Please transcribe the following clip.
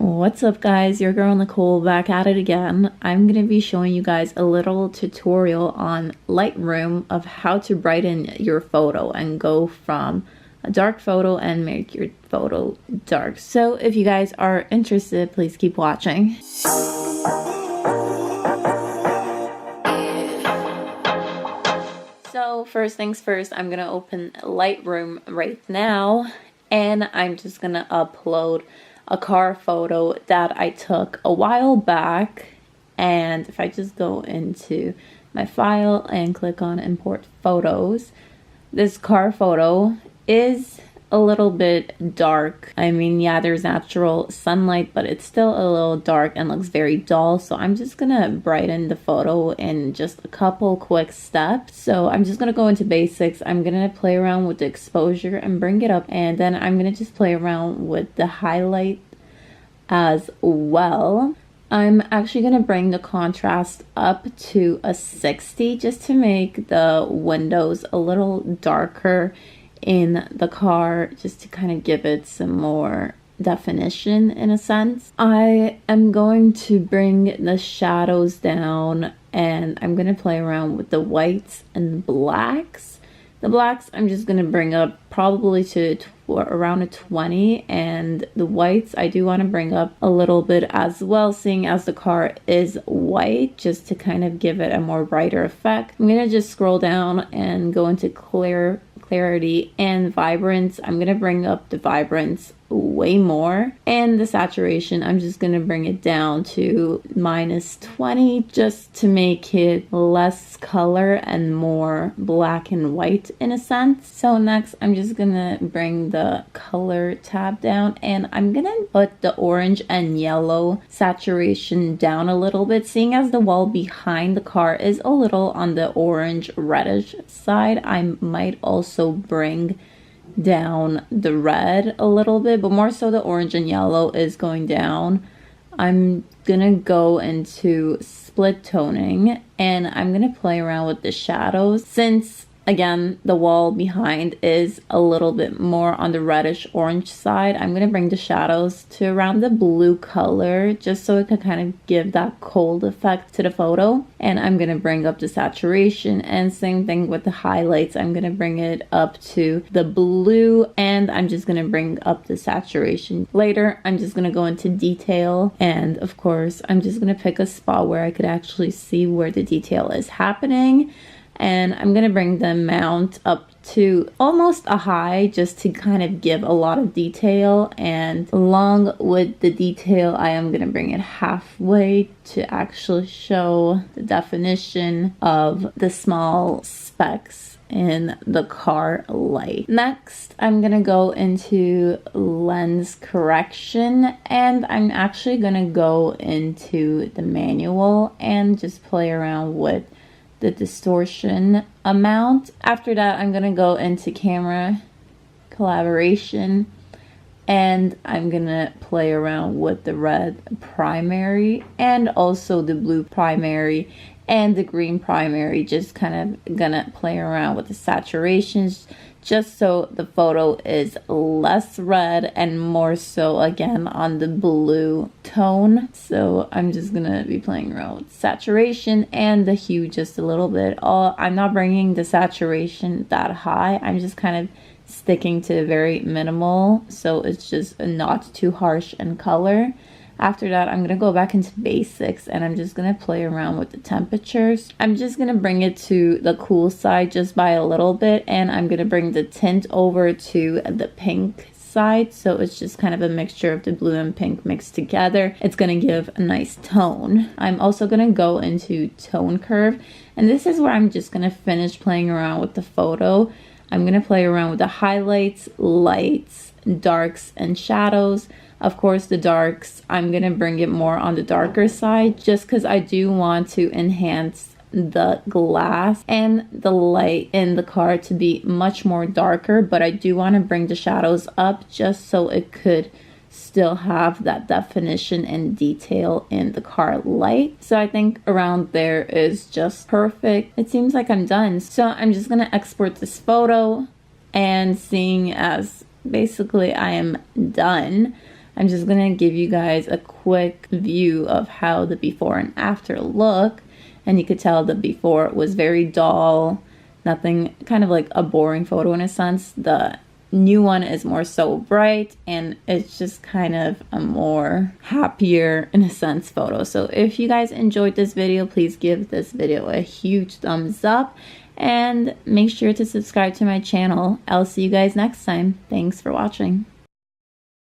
What's up guys, your girl Nicole back at it again. I'm going to be showing you guys a little tutorial on Lightroom of how to brighten your photo and go from a dark photo and make your photo dark. So if you guys are interested, please keep watching. So first things first, I'm going to open Lightroom right now and I'm just going to upload a car photo that I took a while back. And if I just go into my file and click on import photos, this car photo is a little bit dark. I mean, yeah, there's natural sunlight, but it's still a little dark and looks very dull. So I'm just gonna brighten the photo in just a couple quick steps. So I'm just gonna go into basics. I'm gonna play around with the exposure and bring it up, and then I'm gonna just play around with the highlight as well. I'm actually gonna bring the contrast up to a 60 just to make the windows a little darker in the car, just to kind of give it some more definition in a sense. I am going to bring the shadows down and I'm going to play around with the whites and blacks. The blacks I'm just going to bring up probably to around a 20, and the whites I do want to bring up a little bit as well, seeing as the car is white, just to kind of give it a more brighter effect. I'm going to just scroll down and go into clarity and vibrance. I'm going to bring up the vibrance way more, and the saturation I'm just going to bring it down to -20 just to make it less color and more black and white in a sense. So next I'm just going to bring the color tab down and I'm going to put the orange and yellow saturation down a little bit, seeing as the wall behind the car is a little on the orange reddish side. I might also bring down the red a little bit, but more so the orange and yellow is going down. I'm gonna go into split toning and I'm gonna play around with the shadows, since again the wall behind is a little bit more on the reddish orange side. I'm gonna bring the shadows to around the blue color just so it can kind of give that cold effect to the photo, and I'm gonna bring up the saturation, and same thing with the highlights. I'm gonna bring it up to the blue and I'm just gonna bring up the saturation. Later I'm just gonna go into detail, and of course I'm just gonna pick a spot where I could actually see where the detail is happening. And I'm going to bring the amount up to almost a high just to kind of give a lot of detail. And along with the detail, I am going to bring it halfway to actually show the definition of the small specks in the car light. Next, I'm going to go into lens correction, and I'm actually going to go into the manual and just play around with the distortion amount. After that, I'm gonna go into camera collaboration and I'm gonna play around with the red primary and also the blue primary and the green primary. Just kind of gonna play around with the saturations just so the photo is less red and more so again on the blue tone. So I'm just gonna be playing around with saturation and the hue just a little bit. I'm not bringing the saturation that high. I'm just kind of sticking to very minimal, so it's just not too harsh in color. After that, I'm going to go back into basics and I'm just going to play around with the temperatures. I'm just going to bring it to the cool side just by a little bit, and I'm going to bring the tint over to the pink side, so it's just kind of a mixture of the blue and pink mixed together. It's going to give a nice tone. I'm also going to go into tone curve, and this is where I'm just going to finish playing around with the photo. I'm going to play around with the highlights, lights, darks, and shadows. Of course, the darks, I'm going to bring it more on the darker side just because I do want to enhance the glass and the light in the car to be much more darker, but I do want to bring the shadows up just so it could still have that definition and detail in the car light. So I think around there is just perfect. It seems like I'm done. So I'm just going to export this photo, and seeing as basically I am done, I'm just gonna give you guys a quick view of how the before and after look. And you could tell the before was very dull, nothing, kind of like a boring photo in a sense. The new one is more so bright, and it's just kind of a more happier in a sense photo. So if you guys enjoyed this video, please give this video a huge thumbs up and make sure to subscribe to my channel. I'll see you guys next time. Thanks for watching.